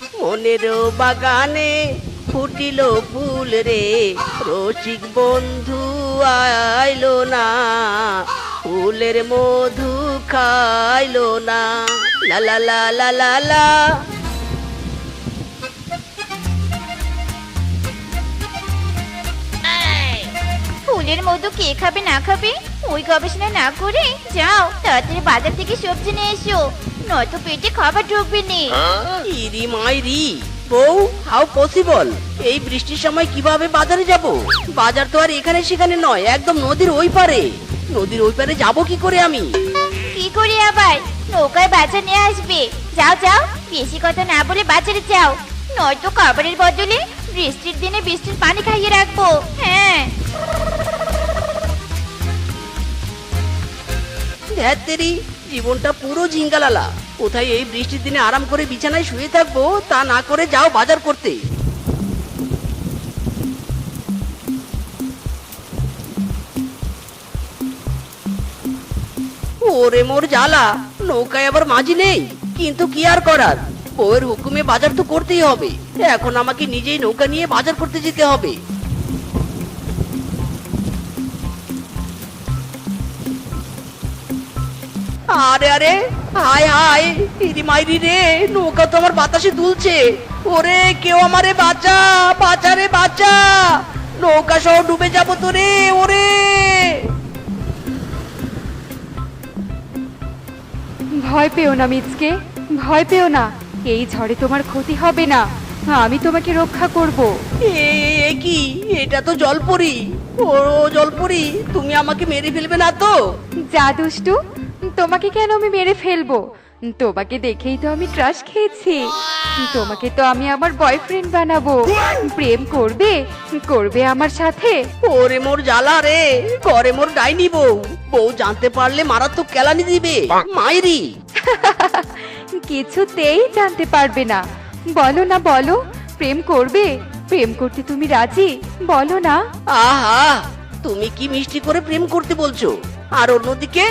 মনের বাগানে ফুটিল ফুল রে, রসিক বন্ধু আইলো না, ফুলের মধু খাইলো না। লা লা লা লা লা লা। ফুলের মধু কে খাবে না খাবে ওই গবেষণা না করে যাও তাড়াতাড়ি বাজার থেকে সবজি নিয়ে এসো, নয়তো পেটে খাবার ঢুকবে নে। ইরি মাইরি বউ, হাউ পসিবল? এই বৃষ্টির সময় কিভাবে বাজারে যাব? বাজার তো আর এখানে সেখানে নয়, একদম নদীর ওই পারে। নদীর ওই পারে যাবো কি করে আমি? কি করে আবার নৌকায় বাজার নিয়ে আসবে? যাও যাও, বেশি কথা না বলে বাজারে যাও, নয়তো খাবারের বদলে বৃষ্টির দিনে বৃষ্টির পানি খাইয়ে রাখবো। হ্যাঁ ধ্যাত্তেরি, জীবনটা পুরো ঝিঙ্গালালা। কোথায় এই বৃষ্টির দিনে আরাম করে বিছানায় শুয়ে থাকবো, তা না করে যাও বাজার করতে। ওরে মোর জ্বালা, নৌকায় আবার মাঝি নেই, কিন্তু কি আর করার, বউয়ের হুকুমে বাজার তো করতেই হবে। এখন আমাকে নিজেই নৌকা নিয়ে বাজার করতে যেতে হবে। আরে আরে, হায় হায়, ইরি মাইরি রে, নৌকা তো আমার বাতাসে দুলছে। ওরে কেউ আমারে বাঁচা, বাঁচা রে বাঁচা, নৌকা সহ ডুবে যাবো তো রে। ওরে ভয় পেও না মিচকে, ভয় পেও না, এই ঝড়ে তোমার ক্ষতি হবে না, আমি তোমাকে রক্ষা করব। এ কি, এটা তো জলপরি। ও জলপরি, তুমি আমাকে মেরে ফেলবে না তো? যা দুষ্টু, তোমাকে কেন আমি মেরে ফেলবো? তোমাকে দেখেই তো আমি ক্রাশ খেয়েছি। তোমাকে তো আমি আমার বয়ফ্রেন্ড বানাবো। প্রেম করবে, করবে আমার সাথে। ওরে মোর জ্বালা রে, ঘরে মোর ডাইনি বউ, বউ জানতে পারলে মারাত্মক কেলানি দিবে মাইরি। কিছুতেই জানতে পারবে না। বলো না বলো, প্রেম করবে? প্রেম করতে তুমি রাজি? বলো না। আহা, তুমি কি মিষ্টি করে প্রেম করতে বলছো? আর অন্যদিকে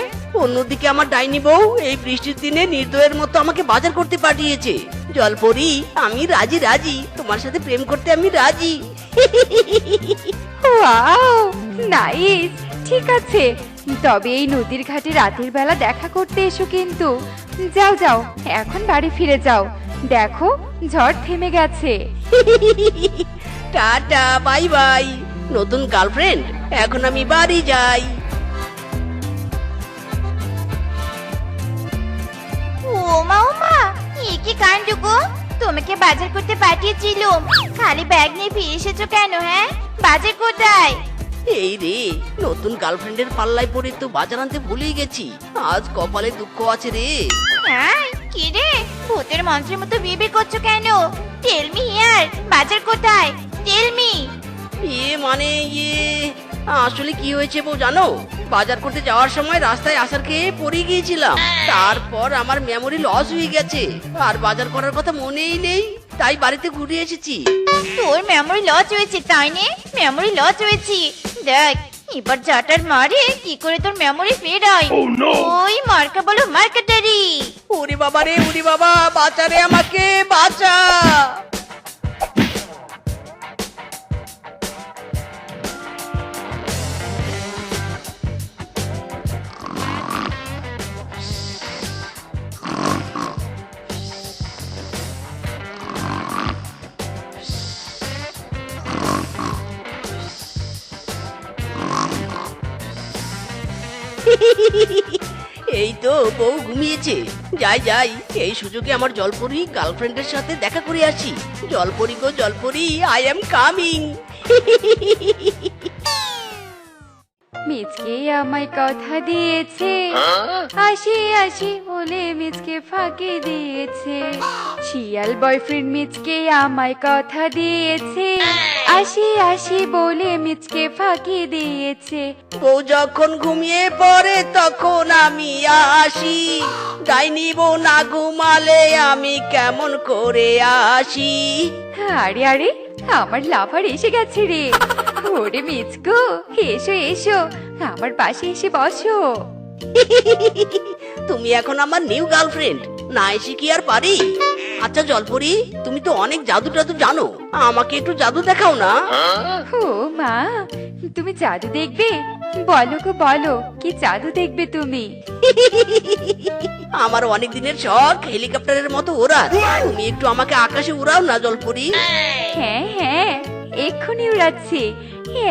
অন্যদিকে আমার ডাইনি বউ এই বৃষ্টির দিনে নির্দয়ের মতো আমাকে বাজার করতে পাঠিয়েছে। জলপরি, আমি রাজি রাজি, তোমার সাথে প্রেম করতে আমি রাজি। Wow, nice. ঠিক আছে, তবে এই নদীর ঘাটে রাতের বেলা দেখা করতে এসো কিন্তু। যাও যাও, এখন বাড়ি ফিরে যাও, দেখো ঝড় থেমে গেছে। টাটা, বাই বাই নতুন গার্লফ্রেন্ড, এখন আমি বাড়ি যাই। ওমা ওমা, এ কি কাণ্ড গো! তোমাকে বাজার করতে পাঠিয়েছিলাম, খালি ব্যাগ নিয়ে ফিরে এসেছো কেন? হ্যাঁ, বাজার কোথায়? এই রে, নতুন গার্লফ্রেন্ডের পাল্লায় পড়ে তো বাজার আনতে ভুলেই গেছি। আজ কপালে দুঃখ আছে রে। হ্যাঁ, কি রে, ভূতের মন্ত্রের মতো বিড়বিড় করছো কেন? টেল মি হিয়ার, বাজার কোথায়? Tell me. মানে আসলে কি হয়েছে বউ জানো? বাজার করতে যাওয়ার সময় রাস্তায় আসার খেয়ে পড়ে গিয়েছিলাম, তারপর আমার মেমোরি লস হয়ে গেছে, আর বাজার করার কথা মনেই নেই, তাই বাড়িতে ঘুরে এসেছি। তোর মেমোরি লস হয়েছে তাই নে? মেমোরি লস হয়েছে, দেখ এবার জাটার মারে কি করে তোর মেমোরি ফেরায়। ওই মার্কা বলো মার্কেটারি। ওরে বাবা রে, ওরে বাবা, বাঁচা রে, আমাকে বাঁচা। এই তো বউ ঘুমিয়েছে, যাই যাই, এই সুযোগে আমার জলপরি গার্লফ্রেন্ডের সাথে দেখা করে আসি। জলপরি গো জলপরি, আই এম কামিং। মিচকে আমায় কথা দিয়েছে, আসি আসি বলে মিচকে ফাঁকি দিয়েছে। শিয়াল বয়ফ্রেন্ড মিচকে আমায় কথা দিয়েছে, আসি আসি বলে মিচকে ফাঁকি দিয়েছে। বউ যখন ঘুমিয়ে পড়ে তখন আমি আসি, ডাইনি বউ না ঘুমালে আমি কেমন করে আসি। আরে আরে, আমার লাভার এসে গেছে রে। ওরে মিচকু, এসো এসো, আমার পাশে এসে বসো। তুমি এখন আমার নিউ গার্লফ্রেন্ড, না এসে কি আর পারি? আচ্ছা জলপরি, তুমি তো অনেক জাদু টাদু জানো, আমাকে একটু জাদু দেখাও না। ও মা, তুমি জাদু দেখবে? বলো গো বলো, কি জাদু দেখবে তুমি? আমার অনেক দিনের শখ হেলিকপ্টারের মতো ওড়ার। তুমি একটু আমাকে আকাশে উড়াও না জলপরি। হ্যাঁ হ্যাঁ, এক্ষুনি উড়াচ্ছি।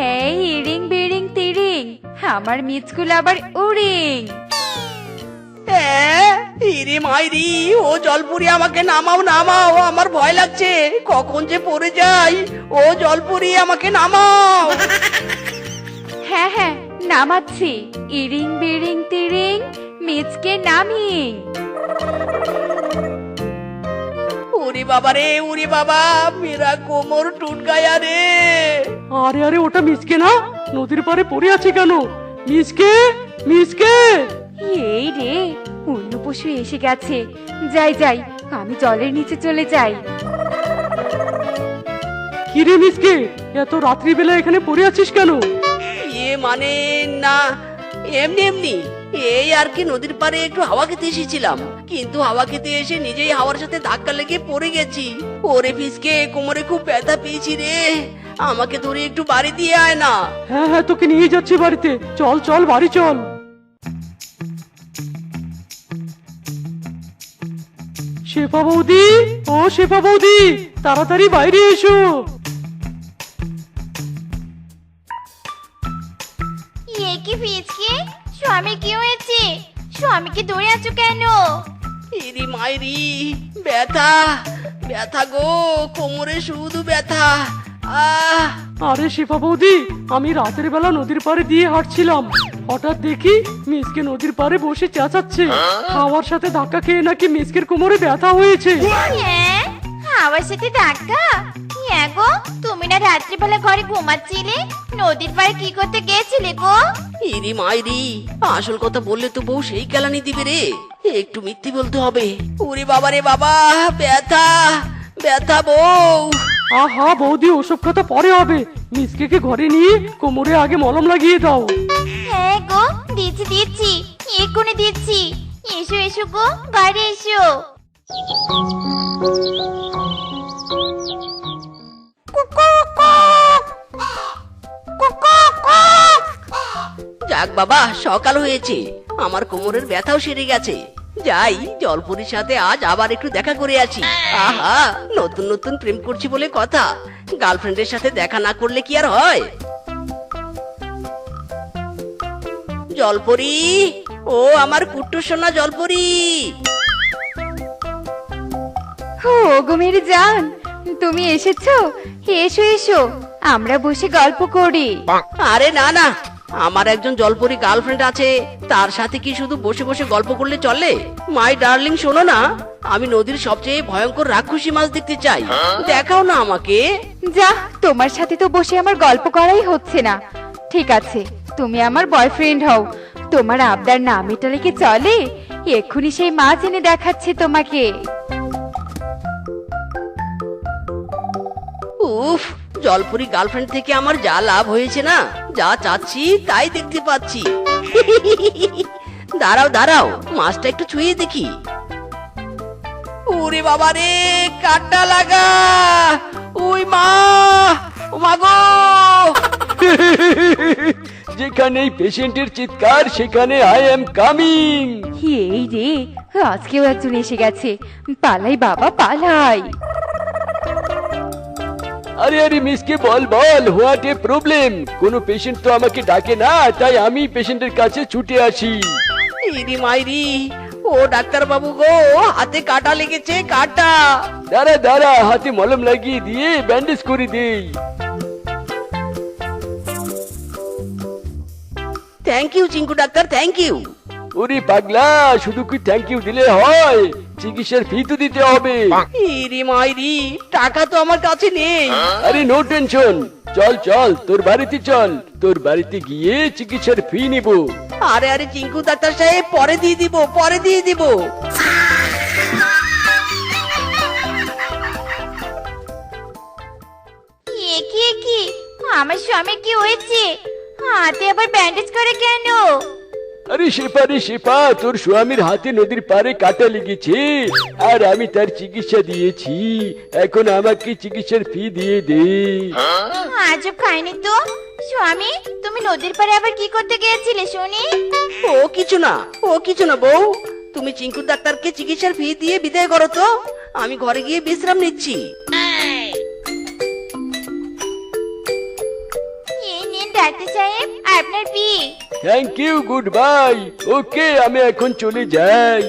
এই ইরিং বিরিং তিরিং, আমার মিচকুল আবার উড়িং। ইরে মাইরি, ও জলপুরি আমাকে নামাও নামাও, আমার ভয় লাগছে, কখন যে পড়ে যাই। ও জলপুরি আমাকে নামাও। হ্যাঁ হ্যাঁ, নামাচ্ছি। ইরিং বিরিং তিরিং, মিচকে নামিং। ওরে বাবা রে, ওরে বাবা, মেরা কোমর টুট গায়া রে। আরে আরে, ওটা মিসকে না? নদীর পাড়ে পড়ে আছে কেন? মিসকে, মিসকে! এই রে, অন্য পশু এসে গেছে। যাই যাই, আমি জলের নিচে চলে যাই। কিরে মিসকে, এত রাত্রিবেলা এখানে পড়ে আছিস কেন? মানে না, এমনি এমনি, এই আর কি, নদীর পাড়ে একটু হাওয়া খেতে এসেছিলাম, কিন্তু হাওয়া খেতে এসে নিজেই হাওয়ার সাথে ধাক্কা লেগে পড়ে গেছি। ওরে ফিসকে, কোমরে খুব ব্যথা পেয়েছি রে, আমাকে ধরে একটু বাড়ি দিয়ে আয় না। হ্যাঁ হ্যাঁ, তোকে নিয়ে যাচ্ছি বাড়িতে। চল চল, বাড়ি চল। শেফা বৌদি, ও শেফা বৌদি, তাড়াতাড়ি বাইরে এসো। এ কি ফিজকে? স্বামী কি হয়েছে? স্বামীকে ধরে আছো কেন? ইরি মাইরি, ব্যথা ব্যথা গো, কোমরে শুধু ব্যথা। আহ আরে শেফা বৌদি, আমি রাতের বেলা নদীর পাড়ে দিয়ে হাঁটছিলাম, হঠাৎ দেখি মিসকে নদীর পাড়ে বসে চেঁচাচ্ছে। হাওয়ার সাথে ধাক্কা খেয়ে নাকি মিসকের কোমরে ব্যথা হয়েছে। হ্যাঁ, হাওয়ার সাথে ধাক্কা? হ্যাঁ গো, তুমি না রাত্রিবেলা ঘরে ঘুমাচ্ছিলে, নদীর পাড়ে কি করতে গেছিলে গো? ইরি মাইরি, আসল কথা বললে তো বউ সেই কেলানি দিবে রে, একটু মিথ্যে বলতে হবে। ওরে বাবা রে বাবা, ব্যথা ব্যথা বউ। আহা বৌদি, ওসব কথা পরে হবে। মিসকে ঘরে নিয়ে কোমরে আগে মলম লাগিয়ে দাও। হ্যাঁ গো, দিচ্ছি দিচ্ছি, এক্ষুনি দিচ্ছি। এসো এসো গো, বাইরে এসো। যাক বাবা, সকাল হয়েছে, আমার কোমরের ব্যথাও সেরে গেছে। যাই, জলপুরির সাথে আজ আবার একটু দেখা করে আসি। আহা, নতুন নতুন প্রেম করছি বলে কথা, গার্লফ্রেন্ডের সাথে দেখা না করলে কি আর হয়? জলপরি, ও আমার কুট্টু সোনা জলপরি। ও গো মেরে জান, তুমি এসেছো? এসো এসো, আমরা বসে গল্প করি। আরে না না, আমার একজন জলপরি গার্লফ্রেন্ড আছে, তার সাথে কি শুধু বসে বসে গল্প করলে চলে? মাই ডার্লিং, শোনো না, আমি নদীর সবচেয়ে ভয়ঙ্কর রাক্ষসী মাছ দেখতে চাই, দেখাও না আমাকে। যা, তোমার সাথে তো বসে আমার গল্প করাই হচ্ছে না। ঠিক আছে, তুমি আমার বয়ফ্রেন্ড হও, তোমার আবদার না মেটালে কি চলে? এক্ষুনি সেই মাছ এনে দেখাচ্ছে তোমাকে। উফ, জলপুরি গার্লফ্রেন্ড থেকে আমার যা লাভ হয়েছে না, যা চাচ্ছি তাই দেখতে পাচ্ছি। দাঁড়াও দাঁড়াও, মাছটা একটু ছুঁয়ে দেখি। ওরে বাবা রে, কাঁটা লাগা, ওই মা, ও মা গো। যেখানেই পেশেন্টের চিৎকার, সেখানে আই এম কামিং। এই রে, আজকেও একজন এসে গেছে। পালাই বাবা পালাই। আরে আরে মিসকে, বল বল, হোয়াট এ প্রবলেম? কোনো পেশেন্ট তো আমাকে ডাকে না, তাই আমি পেশেন্টের কাছে ছুটে আসি। ইরি মাইরি, ও ডাক্তার বাবু গো, হাতে কাটা লেগেছে, কাটা। দাঁড়া দাঁড়া, হাতে মলম লাগিয়ে দিয়ে ব্যান্ডেজ করে দেই। থ্যাংক ইউ চিঙ্কু ডাক্তার, থ্যাংক ইউ। ওরে পাগলা, শুধু কি থ্যাংক ইউ দিলে হয়? চিকিৎসার ফি তো দিতে হবে। ইরি মাইরি, টাকা তো আমার কাছে নেই। আরে নো টেনশন, চল চল, তোর বাড়িতে চল, তোর বাড়িতে গিয়ে চিকিৎসার ফি নিব। আরে আরে চিঙ্কু ডাক্তার সাহেব, পরে দিয়ে দিব, পরে দিয়ে দিব। এ কি, আমার স্বামী কি হয়েছে? হাতে আবার ব্যান্ডেজ করে কেন? আরে শেফা, তোর স্বামীর হাতে নদীর পাড়ে কাটা লেগেছে আর আমি তার চিকিৎসা দিয়েছি। এখন আমাকে চিকিৎসার ফি দিয়ে দে। আজব খাইনি তো। স্বামী, তুমি নদীর পাড়ে আবার কি করতে গিয়েছিলে শুনি? ও কিছু না বউ, তুমি চিঙ্কুর ডাক্তারকে চিকিৎসার ফি দিয়ে বিদায় করো তো, আমি ঘরে গিয়ে বিশ্রাম নিচ্ছি। এই নিন ডাক্তার সাহেব, আপনার ফি। Thank you, good bye. Okay, আমি এখন চলে যাই।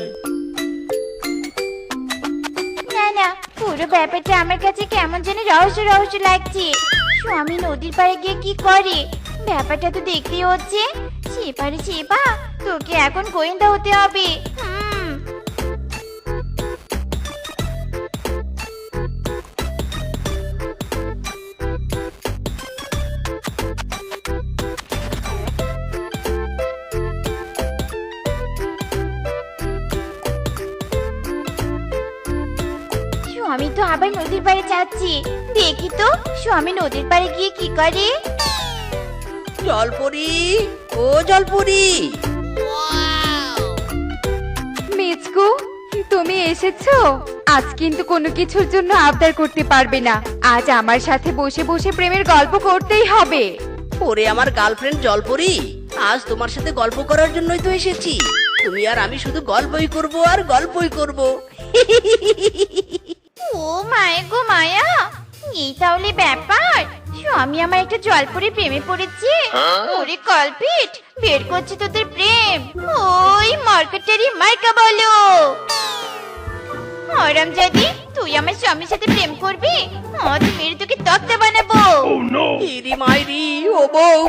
না, পুরো ব্যাপারটা আমার কাছে কেমন যেন রহস্য লাগছে। স্বামী নদীর পাড়ে গিয়ে কি করে? ব্যাপারটা তো দেখতেই হচ্ছে। শিবা, তোকে এখন গোয়েন্দা হতে হবে। স্বামী তো আবার নদীর পাড়ে যাচ্ছি। দেখি তো স্বামী নদীর পাড়ে গিয়ে কি করে। জলপরি, ও জলপরি। মিচকু, তুমি এসেছো? আজ কিন্তু কোনো কিছুর জন্য আবদার করতে পারবে না। আজ আমার সাথে বসে বসে প্রেমের গল্প করতেই হবে। ওরে আমার গার্লফ্রেন্ড জলপরি, আজ তোমার সাথে গল্প করার জন্যই তো এসেছি। তুমি আর আমি শুধু গল্পই করব আর গল্পই করব। ও মায়া গো মায়া, এই তাহলে ব্যাপার। স্বামী আমার একটা জলপরি প্রেমে পড়েছে। ওরে কলপিট, বের করছে তোদের প্রেম। ওই মার্কেটারি মার্কা বলো। হারামজাদি, তুই আমার স্বামীর সাথে প্রেম করবি? আজ মেরে তোকে তক্তা বানাবো। ইরি মাইরি, ও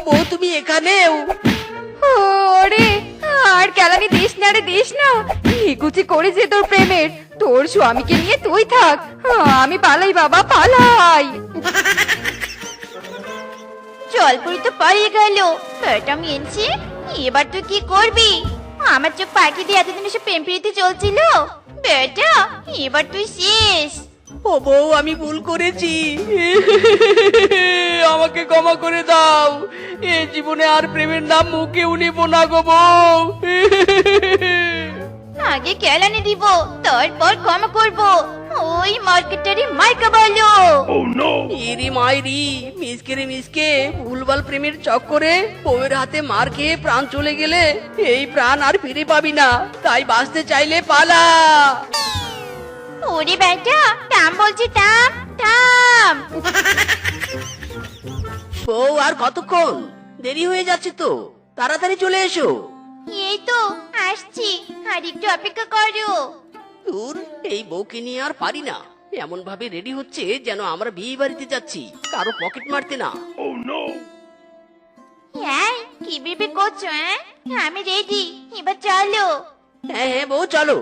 বউ তুমি এখানেও? ওরে, আর কেলানি দিস না। নিকুচি করে যে তোর প্রেমের, তোর স্বামীকে নিয়ে তুই থাক। আমি পালাই বাবা, পালাই। জলপরি তো পালিয়ে গেল। এটা মিনছি, এবার তুই কি করবি? আমার চোখ পাখি দিয়ে এতদিন এসে প্রেম প্রীতি চলছিল। বেটা, এবার তুই শেষ। ও বউ, আমি ভুল করেছি, আমাকে ক্ষমা করে দাও। এ জীবনে আর প্রেমের নাম মুখেও নিব না গো বউ। আগে কেলানি দিব, তারপর ক্ষমা করব। ওই মার্কেটারি মাইকা বলো। ইরি মাইরি, মিসকে ভুলভাল প্রেমের চক্করে বউয়ের হাতে মার খেয়ে প্রাণ চলে গেলে এই প্রাণ আর ফিরে পাবি না। তাই বাঁচতে চাইলে পালা। ওরে বেটা, থাম বলছি, থাম। বউ, আর কতক্ষণ? দেরি হয়ে যাচ্ছে তো, তাড়াতাড়ি চলে এসো। এই তো আসছি, আর একটু অপেক্ষা করো। দূর, এই বউকে নিয়ে আর পারি না। এমন ভাবে রেডি হচ্ছে যেন আমরা বিয়ে বাড়িতে যাচ্ছি, কারো পকেট মারতে না। হ্যাঁ, কি ভেবে করছো? আমি রেডি, এবার চলো। হ্যাঁ বউ, চলো।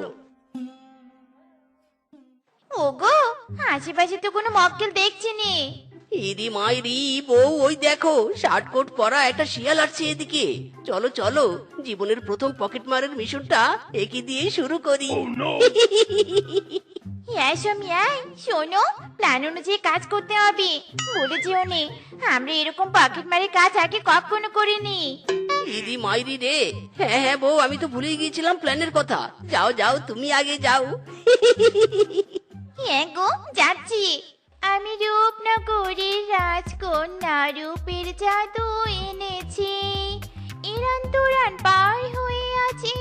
ওগো, আশেপাশে তো কোনো মক্কেল দেখছি নি। ইরি মাইরি, বউ ওই দেখো, শার্ট কোট পরা একটা শিয়াল আসছে এদিকে। চলো, জীবনের প্রথম পকেট মারের মিশনটা একে দিয়ে শুরু করি। হ্যাঁ সোমিয়া, শোনো, প্ল্যান অনুযায়ী কাজ করতে হবে। বলে যেও নে, আমরা এরকম পকেট মারে কাজ আগে কখনো করিনি। ইরি মাইরি রে, হ্যাঁ বউ, আমি তো ভুলে গিয়েছিলাম প্ল্যানের কথা। যাও, তুমি আগে যাও। হ্যাঁ গো, যাচ্ছি। আমি রূপনগরীর রাজকন্যা, রূপের জাদু এনেছি। ইরান তুরান পার হয়ে আছি,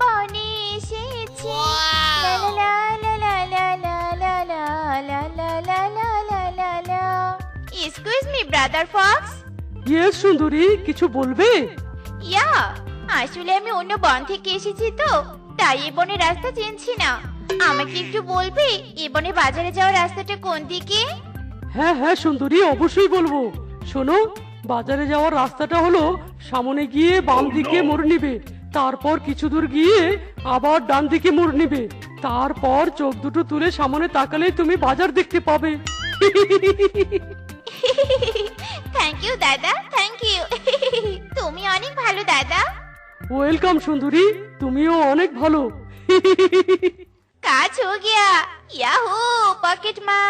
বনে এসেছি। লা লা লা লা লা লা লা লা লা লা লা লা লা লা লা। Excuse me brother Fox. Yes সুন্দরী, কিছু বলবে? ইয়া, আসলে আমি অন্য বন থেকে এসেছি তো, তাই এই বনের রাস্তা চিনছি না। আমাকে একটু বলবে এই বনে বাজারে যাওয়ার রাস্তাটা কোন দিকে? হ্যাঁ সুন্দরী, অবশ্যই বলবো। শোনো, বাজারে যাওয়ার রাস্তাটা হলো সামনে গিয়ে বাম দিকে মোড় নিবে, তারপর কিছু দূর গিয়ে আবার ডান দিকে মোড় নিবে, তারপর চোখ দুটো তুলে সামনে তাকালেই তুমি বাজার দেখতে পাবে। থ্যাংক ইউ দাদা, থ্যাংক ইউ। তুমি অনেক ভালো দাদা। ওয়েলকাম সুন্দরী, তুমিও অনেক ভালো। কাজ হো গিয়া, ইয়াহু পকেট মা।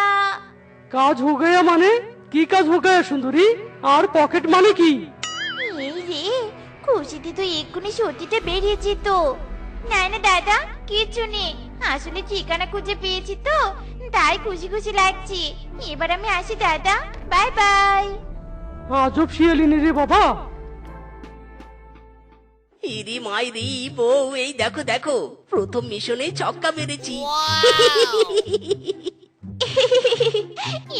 কাজ হো গয়া মানে? কি কাজ হো গয়া সুন্দরী? আর পকেট মানে কি? এই রে, খুশিতে তো এক্ষুনি সত্যিটা বেরিয়ে যেত। না না দাদা, কিচ্ছু নেই, আসলে ঠিকানা খুঁজে পেয়েছি তো, তাই খুশি খুশি লাগছে। এবার আমি আসি দাদা, বাই বাই। আজব শিয়ালিনী রে বাবা। ইরি মাইরি বউ, এই দেখো দেখো, প্রথম মিশনে ছক্কা মেরেছি।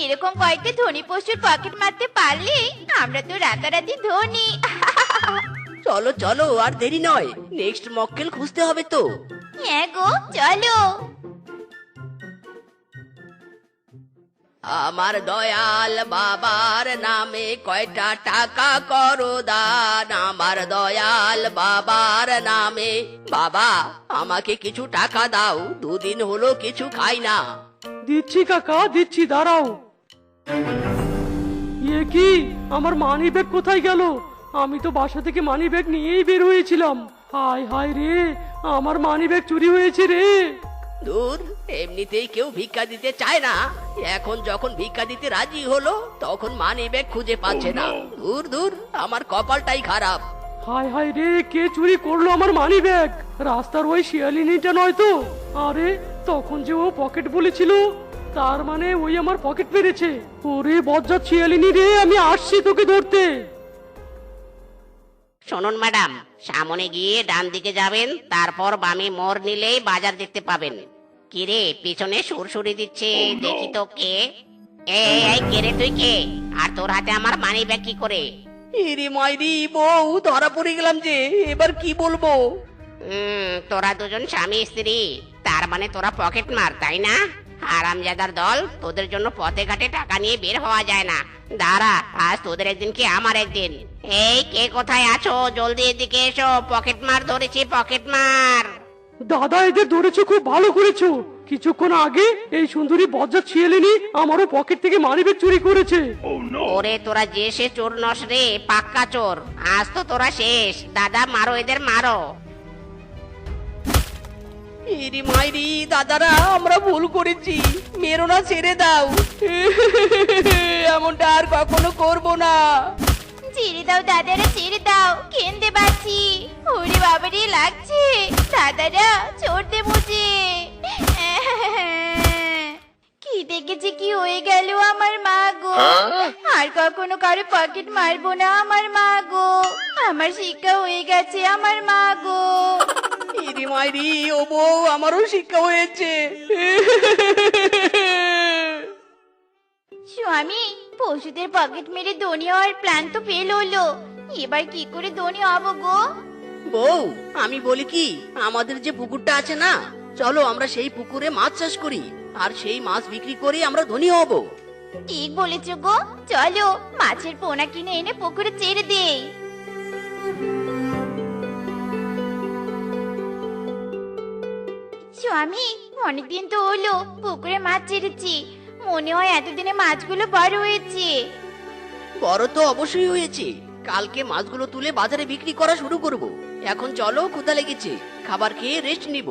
এরকম কয়েকটা ধনী পশুর পকেট মারতে পারলে আমরা তো রাতারাতি ধনী। চলো চলো, আর দেরি নয়, নেক্সট মক্কেল খুঁজতে হবে তো। হ্যাঁ গো, চলো। আমার দয়াল বাবার নামে কয়টা টাকা করো দান, আমার দয়াল বাবার নামে। বাবা, আমাকে কিছু টাকা দাও, দুদিন হলো কিছু খাই না। দিচ্ছি কাকা, দিচ্ছি, দাঁড়াও। এ কি, আমার মানি ব্যাগ কোথায় গেল? আমি তো বাসা থেকে মানি ব্যাগ নিয়েই বের হয়েছিলাম। হায় হায় রে, আমার মানি ব্যাগ চুরি হয়েছে রে। দূর, এমনিতেই কেউ ভিক্ষা দিতে চায় না, এখন যখন ভিক্ষা দিতে রাজি হলো তখন মানি ব্যাগ খুঁজে পাচ্ছে না। দূর দূর, আমার কপালটাই খারাপ। হায় হায় রে, কে চুরি করলো আমার মানি ব্যাগ? রাস্তার ওই শিয়ালিনীটা নয় তো? আরে, তখন যে ও পকেট বলেছিল, তার মানে ওই আমার পকেট পেরেছে। ওরে বজ্জাত শিয়ালিনী রে, আমি আসছি তোকে ধরতে। শুনুন ম্যাডাম, সামনে গিয়ে ডান দিকে যাবেন, তারপর বামে মোড় নিলেই বাজার দেখতে পাবেন। কিরে, পিছনে সুরসুরি দিচ্ছে, দেখি তো কে? এই কে রে, তুই কে? আর তোর হাতে আমার মানি ব্যাগ কি করে? ইরি মাইরি বউ, ধরা পড়ে গেলাম যে, এবার কি বলবো? তোরা দুজন স্বামী স্ত্রী, তার মানে তোরা পকেট মার, তাই না? হারামজাদার দল, তোদের জন্য পথে ঘাটে টাকা নিয়ে বের হওয়া যায় না। দাঁড়া, আজ তোদের একদিন কি আমার একদিন। এই কে কোথায় আছো, জলদি এদিকে এসো, পকেট মার ধরেছি, পকেট মার। দাদা, এদের ধরেছো, খুব ভালো করেছো। কিছুক্ষণ আগে এই সুন্দরী বজ্জাত শিয়ালিনী আমারও পকেট থেকে মানি ব্যাগ চুরি করেছে। ওরে, তোরা যে সে চোর নস রে, পাক্কা চোর। আজ তো তোরা শেষ। দাদা, মারো এদের, মারো। ইরি মাইরি দাদারা, আমরা ভুল করেছি, মেরো না, ছেড়ে দাও। এমনটা আর কখনো করবো না। ছেড়ে দাও দাদারা, ছেড়ে দাও, কেন্দে বাঁচি। ওরে বাবারে, লাগছে। দাদারা ছোড়তে মুঝে। কি দেখেছি, কি হয়ে গেল আমার মা গো। আর কখনো কারো পকেট মারবো না আমার মা গো। আমার শিক্ষা হয়ে গেছে আমার মা গো। ইরি মাইরি, ও বউ, আমারও শিক্ষা হয়েছে। স্বামী, পশুদের পকেট মেরে ধনী হওয়ার প্ল্যান তো ফেল হলো, এবার কি করে ধনী হব গো? বউ, আমি বলি কি, আমাদের যে পুকুরটা আছে না, চলো আমরা সেই পুকুরে মাছ চাষ করি, আর সেই মাছ বিক্রি করে আমরা ধনী হব। ঠিক বলেছ গো, চলো মাছের পোনা কিনে এনে পুকুরে ছেড়ে দেই। স্বামী, অনেকদিন তো হলো পুকুরে মাছ ছেড়েছি, মনে হয় এতদিনে মাছগুলো বড় হয়েছে। বড় তো অবশ্যই হয়েছে, কালকে মাছগুলো তুলে বাজারে বিক্রি করা শুরু করব। এখন চলো, ক্ষুধা লেগেছে, খাবার খেয়ে রেস্ট নিব।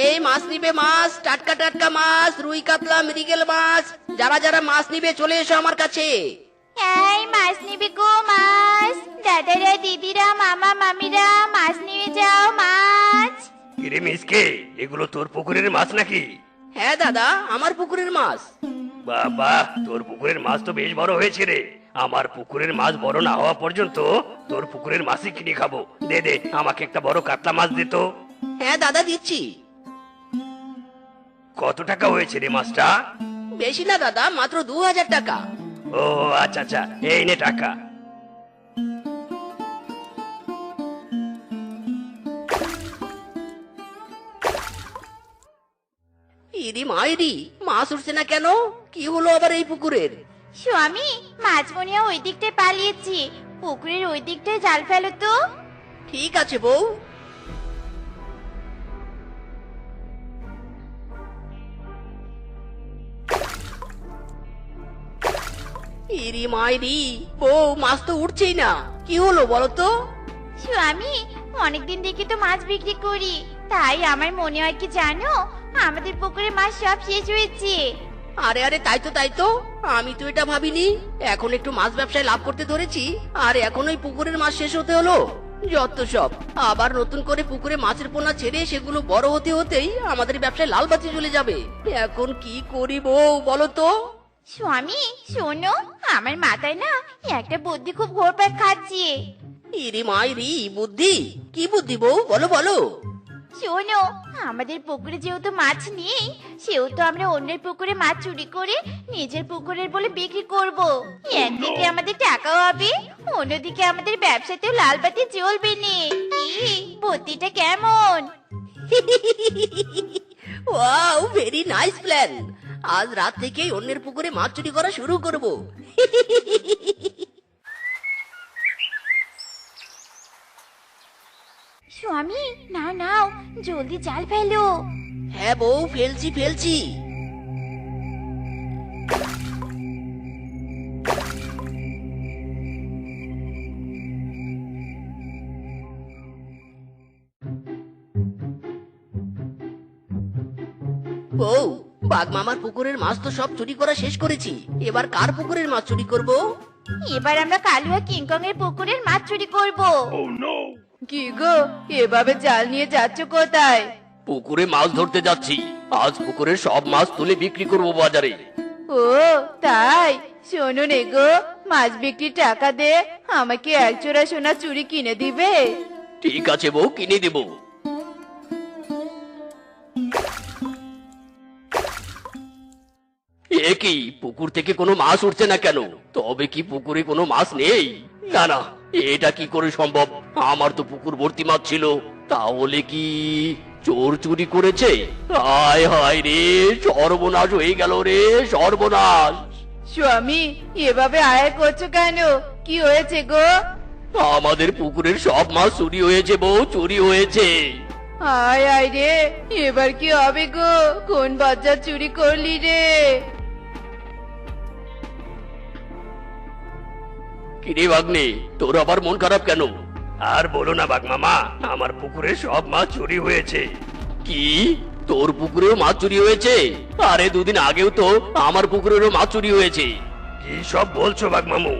এই মাছ নিবে, মাছ, টাটকা টাটকা মাছ, রুই কাতলা মৃগেল মাছ, যারা যারা মাছ নিবে চলে এসো আমার কাছে। এই মাছ নিবি গো, মাছ। দাদারা, দিদিরা, মামা মামিরা, মাছ নিয়ে যাও, মাছ। কিরে মিসকে, এগুলো তোর পুকুরের মাছ নাকি? হ্যাঁ দাদা, আমার পুকুরের মাছ। বাবা, তোর পুকুরের মাছ তো বেশ বড় হয়েছে রে। আমার পুকুরের মাছ বড় না হওয়া পর্যন্ত তোর পুকুরের মাছই কিনে খাবো। দে দে, আমাকে একটা বড় কাতলা মাছ দে তো। হ্যাঁ দাদা, দিচ্ছি। কত টাকা হয়েছে রে মাছটা? বেশি না দাদা, মাত্র 2000 টাকা। ও আচ্ছা আচ্ছা, এই নে টাকা। ইরি মাইরি, মাছ উঠছে না কেন? কি হলো আবার এই পুকুরের? স্বামী, মাছ মনিয়া ওই দিকটায় পালিয়েছি, পুকুরের ওই দিকটায় জাল ফেলো তো। ঠিক আছে বউ। ইরি মাইরি বউ, মাছ তো উঠছেই না, কি হলো বলো তো? স্বামী, অনেকদিন দেখি তো মাছ বিক্রি করি, তাই আমার মনে হয় কি জানো, আমাদের পুকুরে মাছ সব শেষ হয়েছে। আরে আরে, তাই তো আমি তো এটা ভাবিনি। এখন একটু মাছ ব্যবসায় লাভ করতে ধরেছি, আর এখন ওই পুকুরের মাছ শেষ হতে হলো। যত সব, আবার নতুন করে পুকুরে মাছের পোনা ছেড়ে সেগুলো বড় হতে হতেই আমাদের ব্যবসায় লাল বাতি জ্বলে যাবে। এখন কি করি বউ, বলো তো? স্বামী শোনো, আমার মাথায় না একটা বুদ্ধি খুব ঘোরপাক খাচ্ছে। ইরি মাইরি, বুদ্ধি? কি বুদ্ধি বউ, বলো বলো। শোনো, আমাদের পুকুরে যেহেতু মাছ নেই, সেহেতু আমরা অন্যের পুকুরে মাছ চুরি করে নিজের পুকুরের বলে বিক্রি করব। একদিকে আমাদের টাকাও হবে, অন্যদিকে আমাদের ব্যবসাতেও লাল বাতি জ্বলবে না। কি বুদ্ধিটা কেমন? Wow, very nice plan. আজ রাত থেকেই অন্যের পুকুরে মাছ চুরি করা শুরু করব। স্বামী নাও নাও, জলদি জাল ফেলো। হ্যাঁ বউ, ফেলছি। বউ, বাঘ মামার পুকুরের মাছ তো সব চুরি করা শেষ করেছি। এবার কার পুকুরের মাছ চুরি করব? এবার আমরা কালুয়া কিংকং এর পুকুরের মাছ চুরি করব। কি গো, এভাবে জাল নিয়ে যাচ্ছ কোথায়? পুকুরে মাছ ধরতে যাচ্ছি। আজ পুকুরের সব মাছ তুলে বিক্রি করব বাজারে। ও তাই, শোনো নে গো, মাছ বিক্রির টাকা দে আমাকে এক জোড়া সোনা চুড়ি কিনে দিবে? ঠিক আছে বউ, কিনে দেব। এ কি, পুকুর থেকে কোনো মাছ উঠছে না কেন? তবে কি পুকুরে কোনো মাছ নেই? না না, এটা কি করে সম্ভব? আমার তো পুকুর ভর্তি মাছ ছিল। তাহলে কি চোর চুরি করেছে? হায় হায় রে, সর্বনাশ হয়ে গেল রে, সর্বনাশ। স্বামী, এভাবে আয় করছো কেন? কি হয়েছে গো? আমাদের পুকুরের সব মাছ চুরি হয়েছে বউ, চুরি হয়েছে। আয় আয় রে, এবার কি হবে গো? কোন বাচ্চা চুরি করলি রে? কিরে ভাগ্নে, তোর আবার মন খারাপ কেন? আর বলো না বাঘ মামা, আমার পুকুরে সব মাছ চুরি হয়েছে। কি, তোর পুকুরেও মাছ চুরি হয়েছে? আরে দুদিন আগেও তো আমার পুকুরেরও মাছ চুরি হয়েছে। কি সব বলছো বাঘ মামু?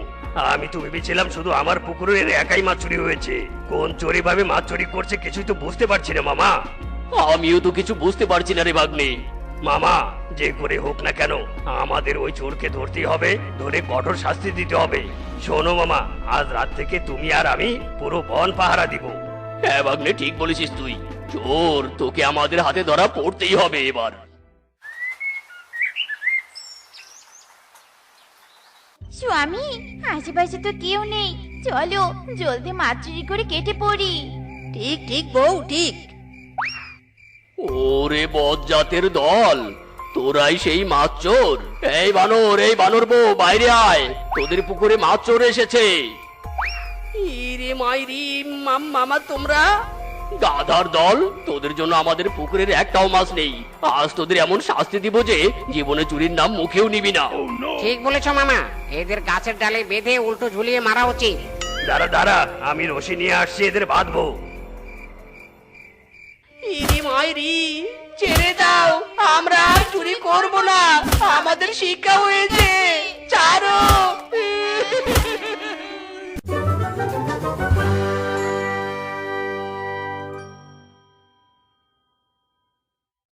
আমি তো ভেবেছিলাম শুধু আমার পুকুরের একাই মাছ চুরি হয়েছে। কোন চোরে ভাবে মাছ চুরি করছে কিছুই তো বুঝতে পারছি না মামা। আমিও তো কিছু বুঝতে পারছি না রে ভাগ্নে। মামা, যে করে হোক না কেন আমাদের ওই চোরকে ধরতেই হবে, ধরে কঠোর শাস্তি দিতে হবে। শোনো মামা, আজ রাত থেকে তুমি আর আমি পুরো বন পাহারা দিব। হ্যাঁ ভাগ্নে, ঠিক বলেছিস তুই। চোর তোকে আমাদের হাতে ধরা পড়তেই হবে এবার। স্বামী, আশেপাশে তো কেউ নেই, চলো জলদি মাছ চুরি করে কেটে পড়ি। ঠিক বউ, ঠিক। ওরে বজ্জাতের দল, তোরাই সেই মাছ চোর? এই বানর বউ, বাইরে আয়, তোদের পুকুরে মাছ চোর এসেছে। ইরে মাইরি, মামা তোমরা? গাধার দল, তোদের জন্য আমাদের পুকুরের একটাও মাছ নেই। আজ তোদের এমন শাস্তি দিব যে জীবনে চুরির নাম মুখেও নিবি না। ঠিক বলেছ মামা, এদের গাছের ডালে বেঁধে উল্টো ঝুলিয়ে মারা উচিত। দাঁড়া, আমি রশি নিয়ে আসছি, এদের বাঁধবো। ইরে মাইরি, ছেড়ে দাও, আমরা আর চুরি করব না। আমাদের শিক্ষা হয়েছে।